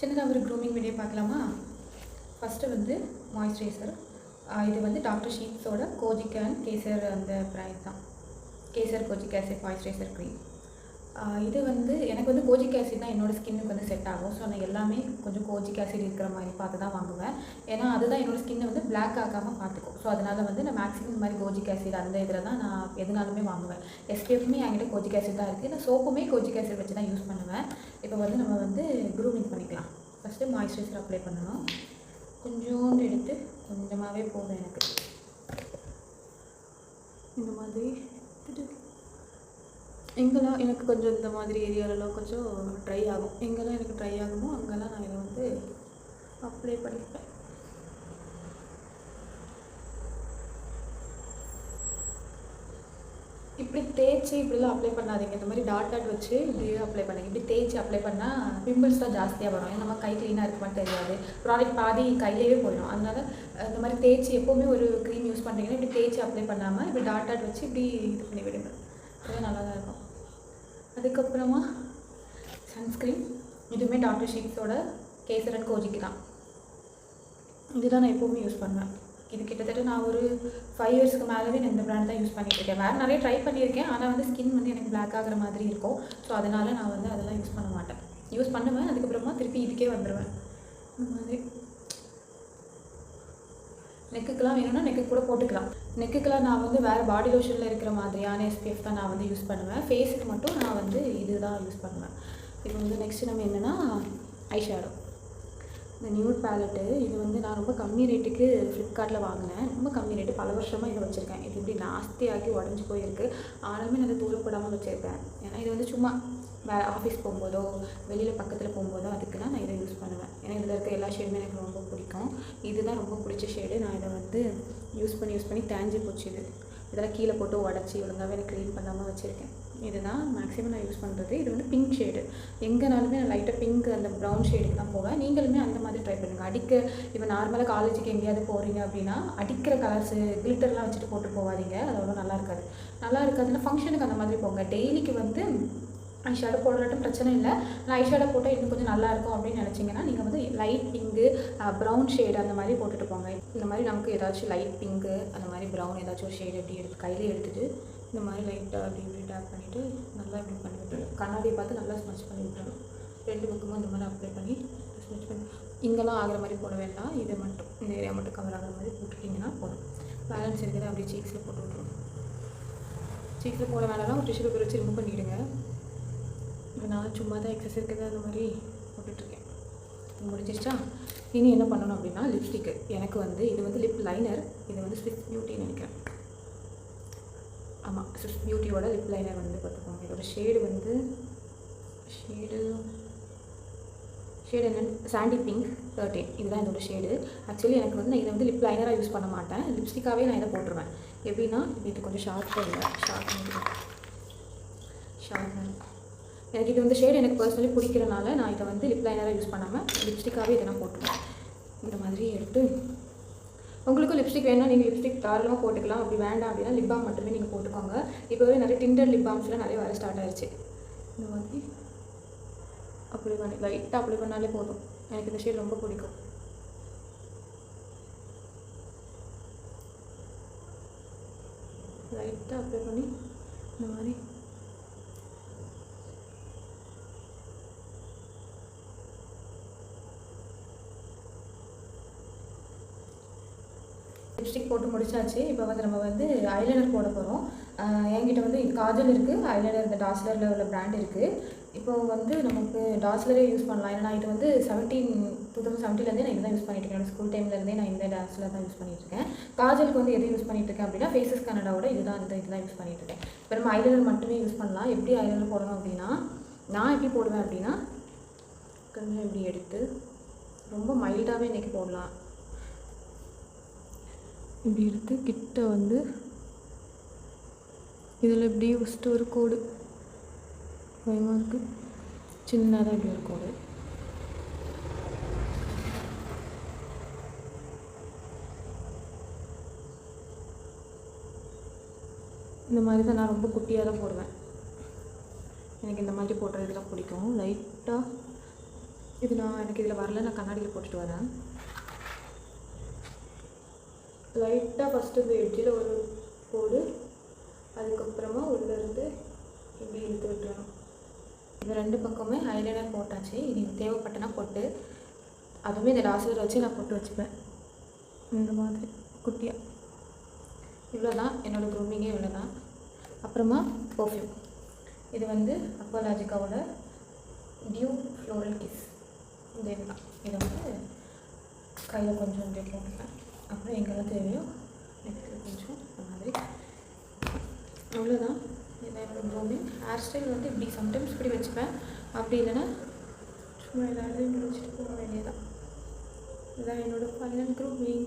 சின்னதாக ஒரு grooming video பார்க்கலாமா? ஃபஸ்ட்டு வந்து மாய்ஸ்சரைசர். இது வந்து டாக்டர் ஷீட்ஸோட கோஜிக் அண்ட் கேசர் அந்த பிராண்ட் தான். Kesar kojic acid moisturiser cream. இது வந்து எனக்கு வந்து கோஜிக் ஆசிட் தான் என்னோடய ஸ்கின்னுக்கு வந்து செட் ஆகும். ஸோ நான் எல்லாமே கொஞ்சம் கோஜிக் ஆசிட் இருக்கிற மாதிரி பார்த்து தான் வாங்குவேன். ஏன்னா அதுதான் என்னோடய ஸ்கின்னை வந்து பிளாக் ஆகாமல் பார்த்துக்கும். ஸோ அதனால் வந்து நான் மேக்ஸிமம் இந்த மாதிரி கோஜிக் ஆசிட் அந்த இதில் தான் நான் எதுனாலுமே வாங்குவேன். எஸ்பிஎஃப்மே என்கிட்ட கோஜிக் ஆசிட் தான் இருக்குது. நான் சோப்புமே கோஜிக் ஆசிட் வச்சு தான் யூஸ் பண்ணுவேன். இப்போ வந்து நம்ம வந்து க்ரூமிங் பண்ணிக்கலாம். ஃபஸ்ட்டு மாய்ஸ்சரைசர் அப்ளை பண்ணணும். கொஞ்சோண்டு எடுத்து கொஞ்சமாகவே போதும் எனக்கு. இந்த மாதிரி எங்கெல்லாம் எனக்கு கொஞ்சம் இந்த மாதிரி ஏரியாலலாம் கொஞ்சம் ட்ரை ஆகும். எங்கெல்லாம் எனக்கு ட்ரை ஆகுமோ அங்கெல்லாம் நான் இதை வந்து அப்ளை பண்ணிப்பேன். இப்படி தேய்ச்சி இப்படிலாம் அப்ளை பண்ணாதீங்க. இந்த மாதிரி டாட் வச்சு இப்படியே அப்ளை பண்ணுங்க. இப்படி தேய்ச்சி அப்ளை பண்ணால் பிம்பிள்ஸ் தான் ஜாஸ்தியாக வரும். ஏன்னா நம்ம கை க்ளீனாக இருக்குமான்னு தெரியாது. ப்ராடக்ட் பாதி கையிலேயே போயிடும். அதனால் இந்த மாதிரி தேய்ச்சி எப்போவுமே ஒரு க்ரீம் யூஸ் பண்ணுறீங்கன்னா இப்படி தேய்ச்சி அப்ளை பண்ணாமல் இப்படி டாட் வச்சு இப்படி இது பண்ணி விடுங்க. அது நல்லா தான் இருக்கும். அதுக்கப்புறமா சன்ஸ்க்ரீன். இதுவுமே டாக்டர் ஷீட்ஸோட கேசர் அண்ட் கோஜிக்கு தான். இதுதான் நான் எப்போவுமே யூஸ் பண்ணுவேன். இது கிட்டத்தட்ட நான் ஒரு 5 இயர்ஸ்க்கு மேலவே நான் இந்த பிராண்ட் தான் யூஸ் பண்ணிகிட்ருக்கேன். வேறு நிறைய ட்ரை பண்ணியிருக்கேன். ஆனால் வந்து ஸ்கின் வந்து எனக்கு பிளாக் ஆகிற மாதிரி இருக்கும். ஸோ அதனால் நான் வந்து அதெல்லாம் யூஸ் பண்ண மாட்டேன். யூஸ் பண்ணுவேன், அதுக்கப்புறமா திருப்பி இதுக்கே வந்துடுவேன். இந்த மாதிரி நெக்குக்கெலாம் வேணும்னா நெக்கு கூட போட்டுக்கலாம். நெக்குக்கெலாம் நான் வந்து வேறு பாடி லோஷனில் இருக்கிற மாதிரியான எஸ்பிஎஃப் தான் நான் வந்து யூஸ் பண்ணுவேன். ஃபேஸுக்கு மட்டும் நான் வந்து இது தான் யூஸ் பண்ணுவேன். இப்போ வந்து நெக்ஸ்ட்டு நம்ம என்னென்னா ஐஷேடோ. இந்த நியூட் பேலட்டு இது வந்து நான் ரொம்ப கம்மி ரேட்டுக்கு ஃப்ளிப்கார்ட்டில் வாங்கினேன். ரொம்ப கம்மி ரேட்டு, பல வருஷமாக இதை வச்சுருக்கேன். இது இப்படி நாஸ்தியாகி உடஞ்சி போயிருக்கு. ஆனாலுமே நான் அதை தூரப்படாமல் வச்சுருக்கேன். ஏன்னா இது வந்து சும்மா வேறு ஆஃபீஸ் போகும்போதோ வெளியில் பக்கத்தில் போகும்போதோ அதுக்குலாம் நான் இதை யூஸ் பண்ணுவேன். ஏன்னா இதில் இருக்க எல்லா ஷேடுமே எனக்கு ரொம்ப பிடிக்கும். இதுதான் ரொம்ப பிடிச்ச ஷேடு. நான் இதை வந்து யூஸ் பண்ணி தேஞ்சு போச்சு. இதெல்லாம் கீழே போட்டு உடச்சி ஒழுங்காகவே எனக்கு க்ளீன் பண்ணாமல் வச்சுருக்கேன். இதுதான் மேக்ஸிமம் நான் யூஸ் பண்ணுறது. இது வந்து பிங்க் ஷேடு. எங்கேனாலுமே நான் லைட்டாக பிங்க் அந்த ப்ரௌன் ஷேடுக்கு தான் போவேன். நீங்களுமே அந்த மாதிரி ட்ரை பண்ணுங்கள். இப்போ நார்மலாக காலேஜுக்கு எங்கேயாவது போகிறீங்க அப்படின்னா அடிக்கிற கலர்ஸு கிளிட்டர்லாம் வச்சுட்டு போட்டு போகாதீங்க. அது அவ்வளோ நல்லா இருக்காதுன்னா ஃபங்க்ஷனுக்கு அந்த மாதிரி போங்க. டெய்லிக்கு வந்து ஐஷேடோ போடலாட்டும் பிரச்சனை இல்லை. நான் ஐஷேடோ போட்டால் இன்னும் கொஞ்சம் நல்லாயிருக்கும் அப்படின்னு நினச்சிங்கன்னா நீங்கள் வந்து லைட் பிங்கு ப்ரௌன் ஷேடு அந்த மாதிரி போட்டுட்டு போங்க. இந்த மாதிரி நமக்கு ஏதாச்சும் லைட் பிங்கு அந்த மாதிரி ப்ரௌன் ஏதாச்சும் ஒரு ஷேடு எப்படி எடுத்து கையில் எடுத்துகிட்டு இந்த மாதிரி லைட்டாக அப்படி இப்படி டேப் பண்ணிவிட்டு நல்லா இப்படி பண்ணி விட்டுருணும். கண்ணாடியை பார்த்து நல்லா ஸ்மச் பண்ணி விட்டுறணும். 2 பக்கமும் இந்த மாதிரி அப்ளை பண்ணி ஸ்மச் பண்ணி இங்கெல்லாம் ஆகிற மாதிரி போட வேண்டாம். இதை மட்டும் இந்த ஏரியா மட்டும் கவர் ஆகிற மாதிரி போட்டுட்டிங்கன்னா போதும். பேலன்ஸ் இருக்கிறத அப்படியே சீக்ஸில் போட்டு விட்டுருணும். சீக்ஸில் போட வேலைலாம் ஒரு டிஷ்யூ பேப்பர் வச்சு ரிமூவ் பண்ணிவிடுங்க. இப்போ நான் சும்மா தான் எக்ஸஸ் இருக்கிறது அந்த மாதிரி போட்டுட்ருக்கேன். முடிஞ்சிருச்சா? இனி என்ன பண்ணணும் அப்படின்னா லிப்ஸ்டிக்கு. எனக்கு வந்து இது வந்து லிப் லைனர். இது வந்து ஸ்விஸ் பியூட்டின்னு நினைக்கிறேன். ஆமாம், ஸ்விஸ் பியூட்டியோட லிப் லைனர் வந்து பார்த்துக்கோங்க. இதோட ஷேடு வந்து ஷேடு என்னென்னு சாண்டி பிங்க் 13. இதுதான் இதோட ஷேடு. ஆக்சுவலி எனக்கு வந்து நான் இதை வந்து லிப் லைனராக யூஸ் பண்ண மாட்டேன். லிப்ஸ்டிக்காகவே நான் இதை போட்டுருவேன். எப்படின்னா இது கொஞ்சம் ஷார்ப்பாக இல்லை, ஷார்ப் எனக்கு இது வந்து ஷேடு எனக்கு பர்சனலி பிடிக்கிறனால நான் இதை வந்து லிப் லைனராக யூஸ் பண்ணாமல் லிப்ஸ்டிக்காகவே இதை நான் போட்டுருவேன். இந்த மாதிரி எடுத்து உங்களுக்கும் லிப்ஸ்டிக் வேணால் நீங்கள் லிப்ஸ்டிக் தாராளமாக போட்டுக்கலாம். அப்படி வேண்டாம் அப்படின்னா லிப் பாம் மட்டுமே நீங்கள் போட்டுக்கோங்க. இப்போவே நிறைய டிண்டர் லிப் பாம்ஸ்லாம் நிறைய வர ஸ்டார்ட் ஆயிடுச்சு. இந்த மாதிரி அப்ளை பண்ணி லைட்டாக அப்ளை பண்ணாலே போதும். எனக்கு இந்த ஷேட் ரொம்ப பிடிக்கும். லைட்டாக அப்ளை பண்ணி இந்த மாதிரி லிப்ஸ்டிக் போட்டு முடிச்சாச்சு. இப்போ வந்து நம்ம வந்து ஐலைனர் போட போகிறோம். என்கிட்ட வந்து காஜல் இருக்குது, ஐலைனர் இந்த டாஸ்லரில் உள்ள பிராண்ட் இருக்குது. இப்போ வந்து நமக்கு டாஸ்லரே யூஸ் பண்ணலாம். ஏன்னா இது வந்து 2017 நான் இதுதான் யூஸ் பண்ணிட்டுருக்கேன். என்னோட ஸ்கூல் டைம்லேருந்தே நான் இந்த டாஸ்லர் தான் யூஸ் பண்ணிட்டுருக்கேன். காஜலுக்கு வந்து எது யூஸ் பண்ணிட்டுருக்கேன் அப்படின்னா ஃபேஸஸ் கனடாவோட இதுதான் யூஸ் பண்ணிட்டுருக்கேன். இப்போ நம்ம ஐலைனர் மட்டுமே யூஸ் பண்ணலாம். எப்படி ஐலைனர் போடணும் அப்படின்னா நான் எப்படி போடுவேன் அப்படின்னா கொஞ்சம் இப்படி எடுத்து ரொம்ப மைல்டாகவே இன்றைக்கி போடலாம். இப்படி எடுத்து கிட்ட வந்து இதில் இப்படி ஃபஸ்ட்டு ஒரு கோடு பயமாக இருக்குது. சின்னதாக இப்படி ஒரு கோடு இந்த மாதிரி தான் நான் ரொம்ப குட்டியாக தான் போடுவேன். எனக்கு இந்த மாதிரி போடுறதுலாம் பிடிக்கும். லைட்டாக இது எனக்கு இதில் வரல, நான் கண்ணாடியில் போட்டுட்டு வரேன். லைட்டாக ஃபஸ்ட்டு இந்த எட்ஜில் ஒரு போடு, அதுக்கப்புறமா உள்ளேருந்து இப்படி இழுத்து விட்டுறணும். இது 2 பக்கமே ஐலைனர் போட்டாச்சு. இது தேவைப்பட்டனா போட்டு, அதுவுமே இந்த லாஸ்டர் வச்சு நான் போட்டு வச்சுப்பேன் இந்த மாதிரி குட்டியாக. இவ்வளோ தான் என்னோடய க்ரூமிங்கே, இவ்வளோ தான். அப்புறமா பர்ஃப்யூம். இது வந்து அக்வாலாஜிக்காவோட டியூ ஃப்ளோரல் கிஸ். இந்த இதுதான். இதை வந்து கையில் கொஞ்சம் இப்படி போட்டுப்பேன். அப்புறம் எங்கெல்லாம் தேவையோ நெக்கில் கொஞ்சம் இந்த மாதிரி. அவ்வளோதான். இதை என்னோடய க்ரூமிங். ஹேர் ஸ்டைல் வந்து இப்படி சம்டைம்ஸ் இப்படி வச்சுப்பேன், அப்படி இல்லைன்னா சும்மா ஏதாவது இப்படி வச்சுட்டு போக வேண்டியதான். இதுதான் என்னோடய ஃபைனல் க்ரூமிங்.